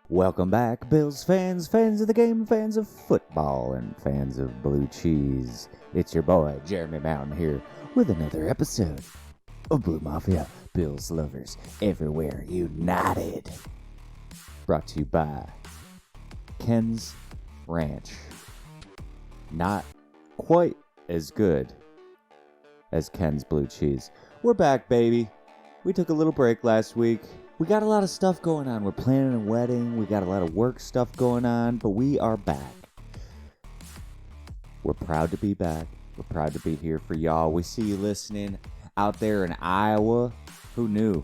Welcome back, Bills fans, fans of the game, fans of football, and fans of blue cheese. It's your boy, Jeremy Mountain, here with another episode of Blue Mafia, Bills lovers everywhere united. Brought to you by Ken's Ranch. Not quite as good as Ken's blue cheese. We're back, baby. We took a little break last week. We got a lot of stuff going on. We're planning a wedding. We got a lot of work stuff going on, but we are back. We're proud to be back. We're proud to be here for y'all. We see you listening out there in Iowa. Who knew?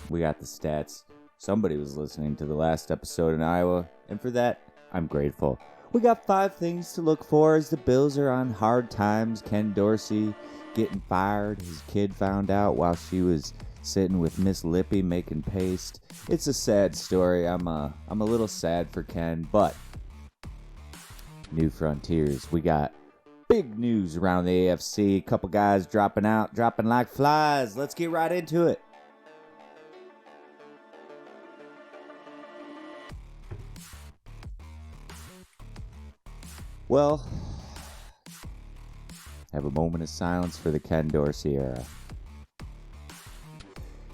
We got the stats. Somebody was listening to the last episode in Iowa, and for that, I'm grateful. We got 5 things to look for as the Bills are on hard times. Ken Dorsey getting fired. His kid found out while she was sitting with Miss Lippy making paste. It's a sad story. I'm a little sad for Ken, but new frontiers. We got big news around the AFC. Couple guys dropping like flies. Let's get right into it. Well, have a moment of silence for the Ken Dorsey era.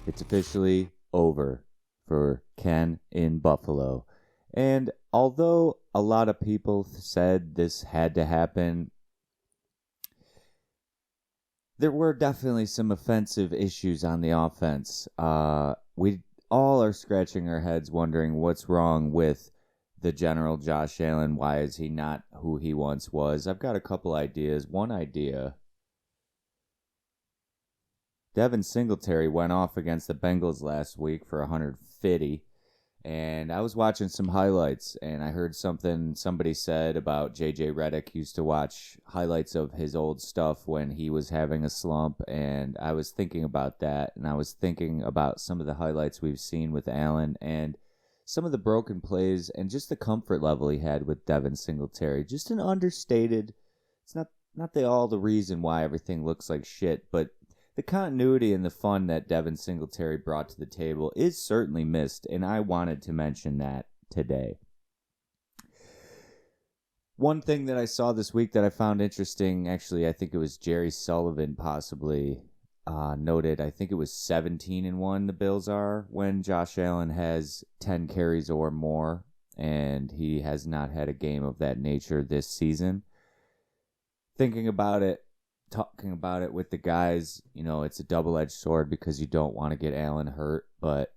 It's officially over for Ken in Buffalo. And although a lot of people said this had to happen, there were definitely some offensive issues on the offense. We all are scratching our heads wondering what's wrong with the general Josh Allen. Why is he not who he once was? I've got a couple ideas. One idea: Devin Singletary went off against the Bengals last week for 150, and I was watching some highlights, and I heard somebody said about J.J. Redick used to watch highlights of his old stuff when he was having a slump, and I was thinking about that, and I was thinking about some of the highlights we've seen with Allen, and some of the broken plays, and just the comfort level he had with Devin Singletary. Just an understated, it's not all the reason why everything looks like shit, but the continuity and the fun that Devin Singletary brought to the table is certainly missed, and I wanted to mention that today. One thing that I saw this week that I found interesting, actually, I think it was Jerry Sullivan possibly noted, I think it was 17-1 the Bills are when Josh Allen has 10 carries or more, and he has not had a game of that nature this season. Thinking about it, talking about it with the guys, it's a double-edged sword because you don't want to get Allen hurt. But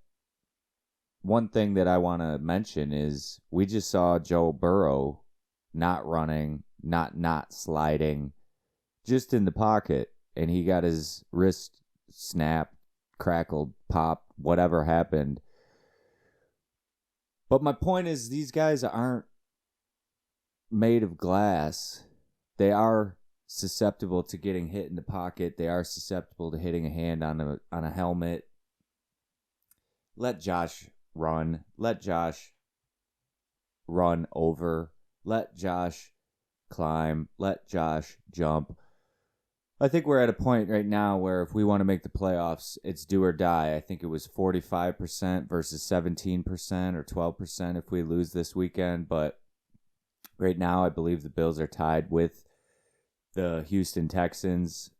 one thing that I want to mention is we just saw Joe Burrow not running, not sliding, just in the pocket, and he got his wrist snapped, crackled, popped, whatever happened. But my point is, these guys aren't made of glass. They are susceptible to getting hit in the pocket. They are susceptible to hitting a hand on a helmet. Let Josh run. Let Josh run over. Let Josh climb. Let Josh jump. I think we're at a point right now where if we want to make the playoffs, it's do or die. I think it was 45% versus 17% or 12% if we lose this weekend. But right now, I believe the Bills are tied with the Houston Texans,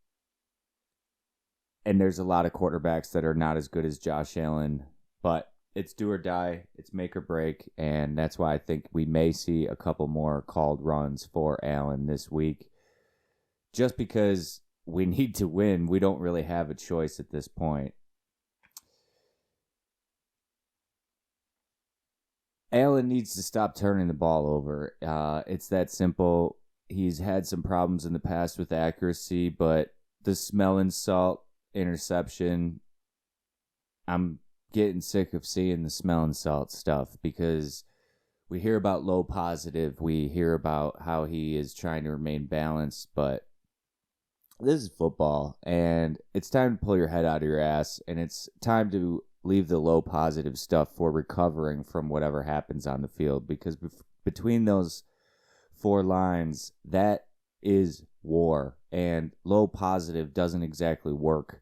and there's a lot of quarterbacks that are not as good as Josh Allen, but it's do or die, it's make or break, and that's why I think we may see a couple more called runs for Allen this week. Just because we need to win, we don't really have a choice at this point. Allen needs to stop turning the ball over. It's that simple. He's had some problems in the past with accuracy, but the smell and salt interception, I'm getting sick of seeing the smell and salt stuff because we hear about low positive. We hear about how he is trying to remain balanced, but this is football, and it's time to pull your head out of your ass, and it's time to leave the low positive stuff for recovering from whatever happens on the field, because between those 4 lines, that is war, and low positive doesn't exactly work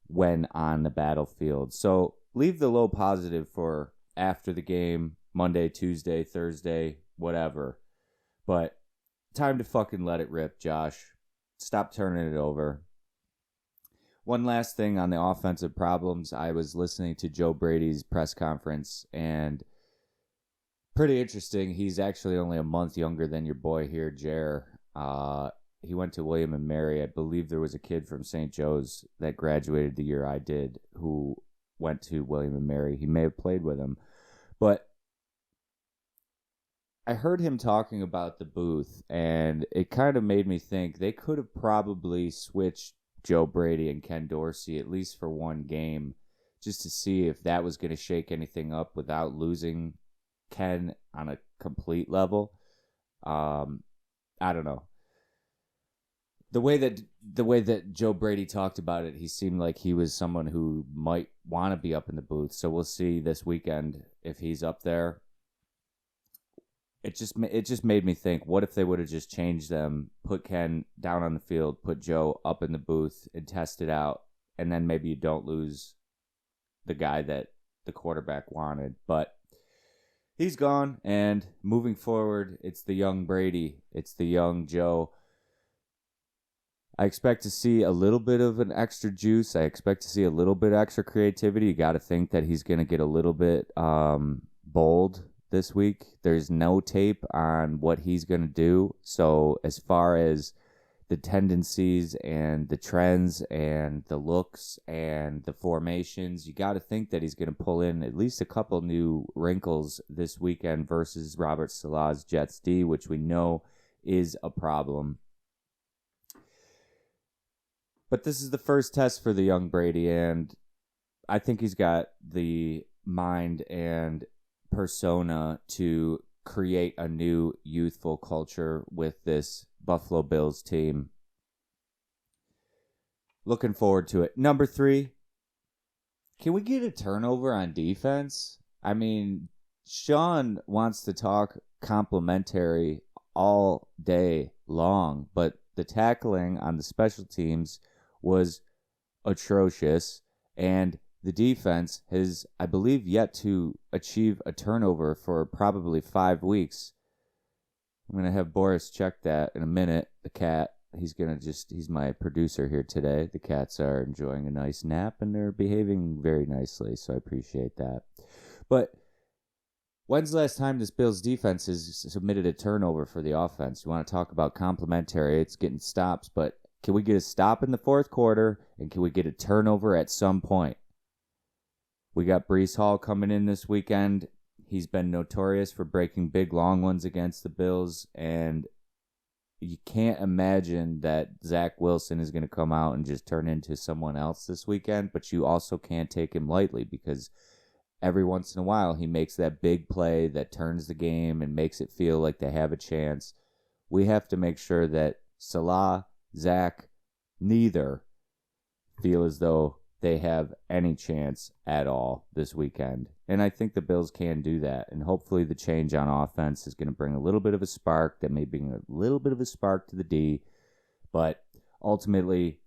when on the battlefield. So leave the low positive for after the game Monday, Tuesday, Thursday, whatever. But time to fucking let it rip, Josh. Stop turning it over. One last thing on the offensive problems. I was listening to Joe Brady's press conference, and pretty interesting. He's actually only a month younger than your boy here, Jer. He went to William and Mary. I believe there was a kid from St. Joe's that graduated the year I did who went to William and Mary. He may have played with him. But I heard him talking about the booth, and it kind of made me think they could have probably switched Joe Brady and Ken Dorsey at least for one game just to see if that was going to shake anything up without losing Ken on a complete level. I don't know. The way that Joe Brady talked about it, he seemed like he was someone who might want to be up in the booth. So we'll see this weekend if he's up there. It just made me think, what if they would have just changed them, put Ken down on the field, put Joe up in the booth and test it out, and then maybe you don't lose the guy that the quarterback wanted. But he's gone, and moving forward, it's the young Brady. It's the young Joe. I expect to see a little bit of an extra juice. I expect to see a little bit extra creativity. You got to think that he's going to get a little bit bold this week. There's no tape on what he's going to do. So as far as the tendencies and the trends and the looks and the formations, you got to think that he's going to pull in at least a couple new wrinkles this weekend versus Robert Saleh's Jets D, which we know is a problem. But this is the first test for the young Brady, and I think he's got the mind and persona to create a new youthful culture with this Buffalo Bills team. Looking forward to it. Number 3, can we get a turnover on defense? I mean, Sean wants to talk complimentary all day long, but the tackling on the special teams was atrocious, and the defense has, I believe, yet to achieve a turnover for probably 5 weeks. I'm going to have Boris check that in a minute. The cat, he's my producer here today. The cats are enjoying a nice nap, and they're behaving very nicely, so I appreciate that. But when's the last time this Bills defense has submitted a turnover for the offense? You want to talk about complimentary, it's getting stops, but can we get a stop in the fourth quarter, and can we get a turnover at some point? We got Breece Hall coming in this weekend. He's been notorious for breaking big, long ones against the Bills, and you can't imagine that Zach Wilson is going to come out and just turn into someone else this weekend, but you also can't take him lightly because every once in a while he makes that big play that turns the game and makes it feel like they have a chance. We have to make sure that Salah, Zach, neither feel as though they have any chance at all this weekend. And I think the Bills can do that. And hopefully the change on offense is going to bring a little bit of a spark. That may bring a little bit of a spark to the D. But ultimately,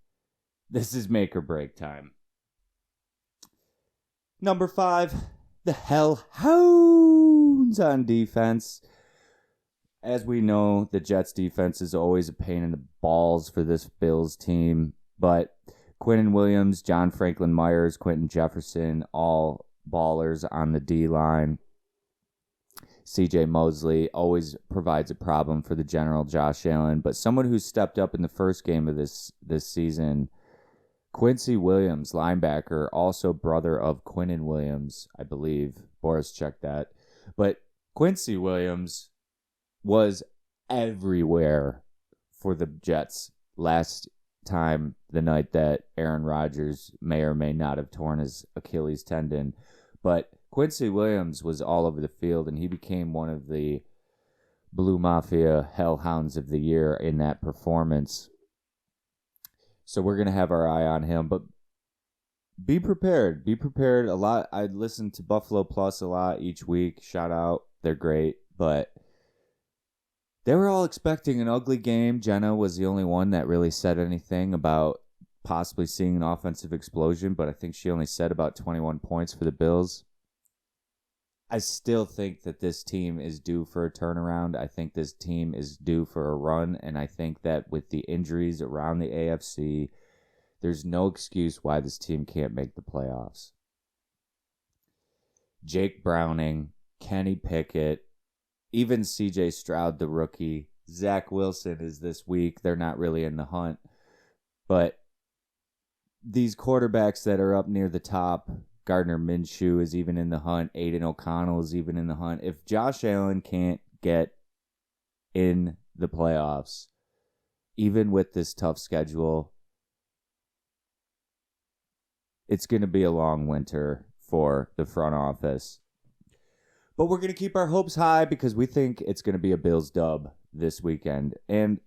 this is make or break time. Number 5, the Hounds on defense. As we know, the Jets defense is always a pain in the balls for this Bills team. But Quinnen Williams, John Franklin Myers, Quentin Jefferson, all ballers on the D-line. C.J. Mosley always provides a problem for the general Josh Allen. But someone who stepped up in the first game of this season, Quincy Williams, linebacker, also brother of Quinnen Williams, I believe. Boris checked that. But Quincy Williams was everywhere for the Jets last time, the night that Aaron Rodgers may or may not have torn his Achilles tendon. But Quincy Williams was all over the field, and he became one of the BLEUMAFIA Hellhounds of the year in that performance. So we're going to have our eye on him, but be prepared. Be prepared a lot. I listen to Buffalo Plus a lot each week. Shout out. They're great, but they were all expecting an ugly game. Jenna was the only one that really said anything about possibly seeing an offensive explosion, but I think she only said about 21 points for the Bills. I still think that this team is due for a turnaround. I think this team is due for a run, and I think that with the injuries around the AFC, there's no excuse why this team can't make the playoffs. Jake Browning, Kenny Pickett, even C.J. Stroud, the rookie, Zach Wilson is this week. They're not really in the hunt. But these quarterbacks that are up near the top, Gardner Minshew is even in the hunt. Aiden O'Connell is even in the hunt. If Josh Allen can't get in the playoffs, even with this tough schedule, it's going to be a long winter for the front office. But we're going to keep our hopes high because we think it's going to be a Bills dub this weekend. And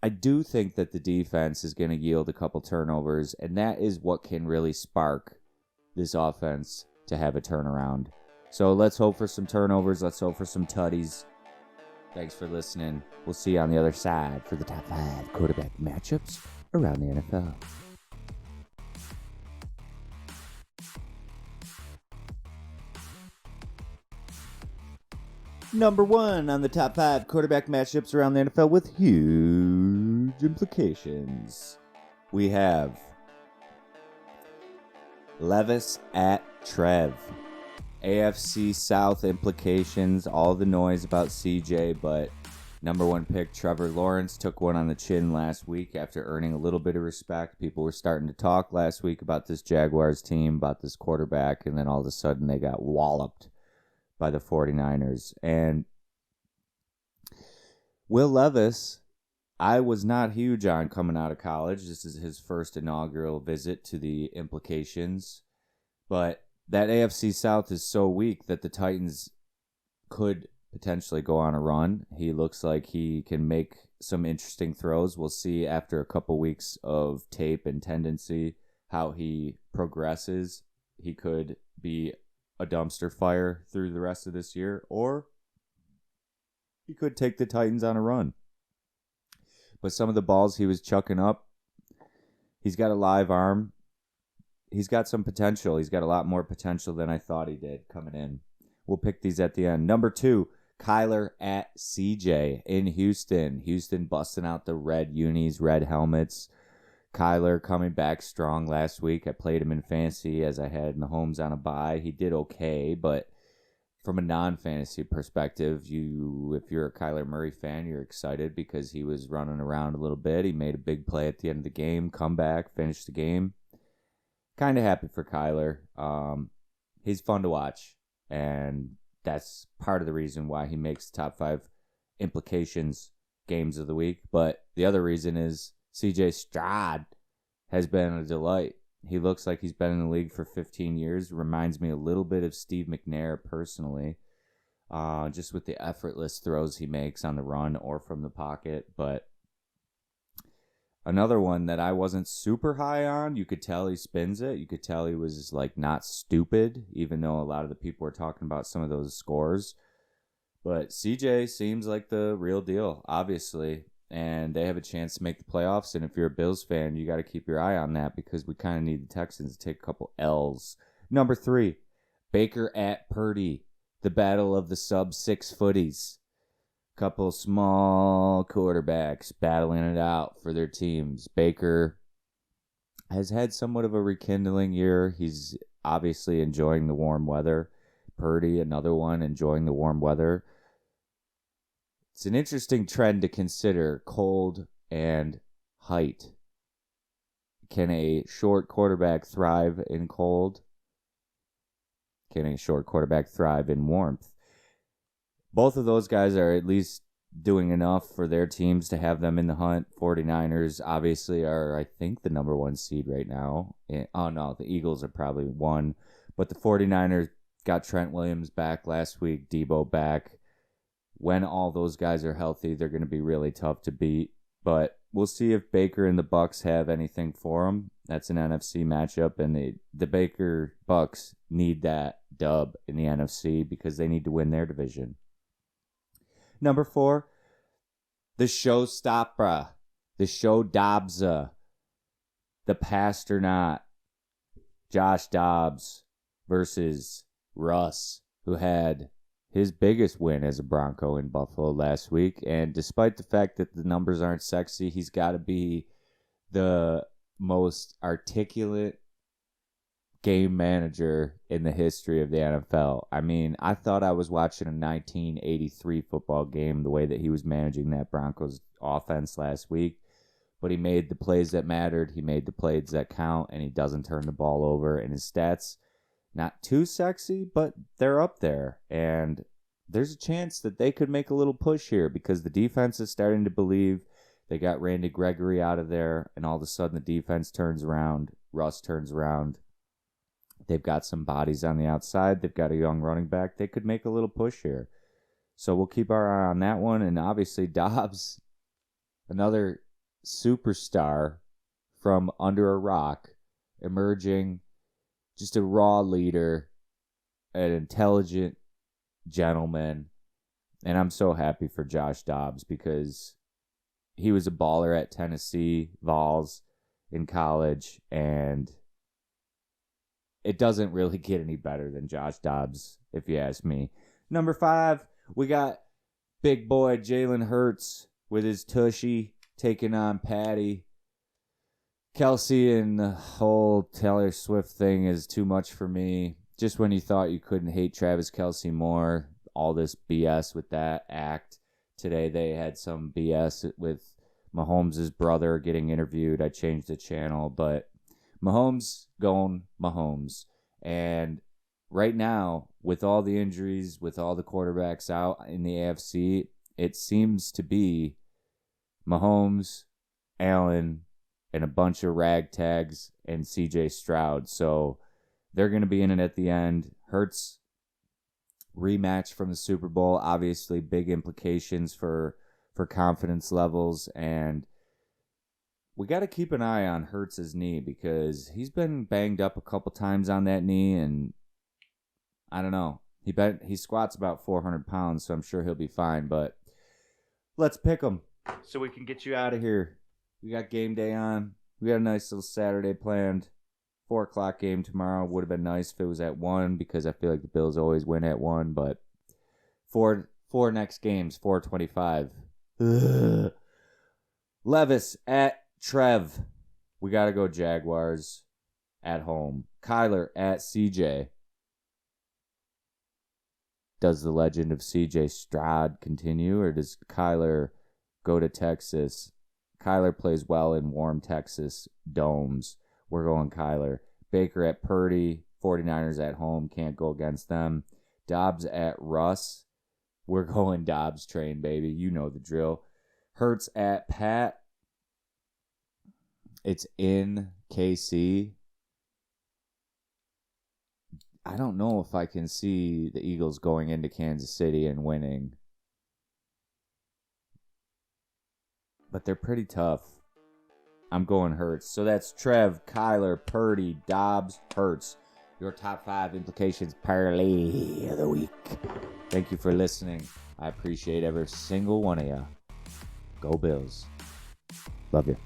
I do think that the defense is going to yield a couple turnovers, and that is what can really spark this offense to have a turnaround. So let's hope for some turnovers. Let's hope for some tutties. Thanks for listening. We'll see you on the other side for the top 5 quarterback matchups around the NFL. Number 1 on the top 5 quarterback matchups around the NFL with huge implications. We have Levis at Trev. AFC South implications, all the noise about CJ, but number 1 pick Trevor Lawrence took one on the chin last week after earning a little bit of respect. People were starting to talk last week about this Jaguars team, about this quarterback, and then all of a sudden they got walloped by the 49ers. And Will Levis, I was not huge on coming out of college. This is his first inaugural visit to the implications. But that AFC South is so weak that the Titans could potentially go on a run. He looks like he can make some interesting throws. We'll see after a couple weeks of tape and tendency how he progresses. He could be a dumpster fire through the rest of this year, or he could take the Titans on a run. But some of the balls he was chucking up, he's got a live arm. He's got some potential. He's got a lot more potential than I thought he did coming in. We'll pick these at the end. Number 2, Kyler at CJ in Houston. Houston busting out the red unis, red helmets. Kyler coming back strong last week. I played him in fantasy as I had Mahomes on a bye. He did okay, but from a non-fantasy perspective, if you're a Kyler Murray fan, you're excited because he was running around a little bit. He made a big play at the end of the game, come back, finish the game. Kind of happy for Kyler. He's fun to watch, and that's part of the reason why he makes the top 5 implications games of the week. But the other reason is C.J. Stroud has been a delight. He looks like he's been in the league for 15 years. Reminds me a little bit of Steve McNair personally, just with the effortless throws he makes on the run or from the pocket. But another one that I wasn't super high on, you could tell he spins it. You could tell he was like not stupid, even though a lot of the people were talking about some of those scores. But CJ seems like the real deal, obviously. And they have a chance to make the playoffs. And if you're a Bills fan, you got to keep your eye on that because we kind of need the Texans to take a couple L's. Number 3, Baker at Purdy. The battle of the sub-6 footies. Couple small quarterbacks battling it out for their teams. Baker has had somewhat of a rekindling year. He's obviously enjoying the warm weather. Purdy, another one, enjoying the warm weather. It's an interesting trend to consider, cold and height. Can a short quarterback thrive in cold? Can a short quarterback thrive in warmth? Both of those guys are at least doing enough for their teams to have them in the hunt. 49ers obviously are, I think, the number 1 seed right now. Oh, no, the Eagles are probably 1. But the 49ers got Trent Williams back last week, Debo back. When all those guys are healthy, they're going to be really tough to beat. But we'll see if Baker and the Bucks have anything for them. That's an NFC matchup, and the Baker Bucks need that dub in the NFC because they need to win their division. Number 4, the showstopper, the show Dobbsa, the Pastor not, Josh Dobbs versus Russ, who had his biggest win as a Bronco in Buffalo last week. And despite the fact that the numbers aren't sexy, he's got to be the most articulate game manager in the history of the NFL. I mean, I thought I was watching a 1983 football game the way that he was managing that Broncos offense last week. But he made the plays that mattered. He made the plays that count, and he doesn't turn the ball over. And his stats, not too sexy, but they're up there. And there's a chance that they could make a little push here because the defense is starting to believe. They got Randy Gregory out of there, and all of a sudden the defense turns around. Russ turns around. They've got some bodies on the outside. They've got a young running back. They could make a little push here. So we'll keep our eye on that one. And obviously Dobbs, another superstar from under a rock, emerging, just a raw leader, an intelligent gentleman. And I'm so happy for Josh Dobbs because he was a baller at Tennessee Vols in college, and it doesn't really get any better than Josh Dobbs, if you ask me. Number 5, we got big boy Jalen Hurts with his tushy taking on Patty. Kelsey and the whole Taylor Swift thing is too much for me. Just when you thought you couldn't hate Travis Kelsey more, all this BS with that act. Today they had some BS with Mahomes' brother getting interviewed. I changed the channel, but Mahomes going Mahomes. And right now, with all the injuries, with all the quarterbacks out in the AFC, it seems to be Mahomes, Allen, and a bunch of ragtags and CJ Stroud. So they're going to be in it at the end. Hurts rematch from the Super Bowl, obviously big implications for confidence levels, and we got to keep an eye on Hurts' knee because he's been banged up a couple times on that knee, and I don't know. He squats about 400 pounds, so I'm sure he'll be fine, but let's pick him so we can get you out of here. We got game day on. We got a nice little Saturday planned. 4 o'clock game tomorrow. Would have been nice if it was at 1 because I feel like the Bills always win at 1, but four next games, 4:25. Levis at Trev. We got to go Jaguars at home. Kyler at CJ. Does the legend of CJ Stroud continue, or does Kyler go to Texas? Kyler plays well in warm Texas domes. We're going Kyler. Baker at Purdy. 49ers at home. Can't go against them. Dobbs at Russ. We're going Dobbs train, baby. You know the drill. Hurts at Pat. It's in KC. I don't know if I can see the Eagles going into Kansas City and winning. But they're pretty tough. I'm going Hurts. So that's Trev, Kyler, Purdy, Dobbs, Hurts. Your top 5 implications parlay of the week. Thank you for listening. I appreciate every single one of you. Go Bills. Love you.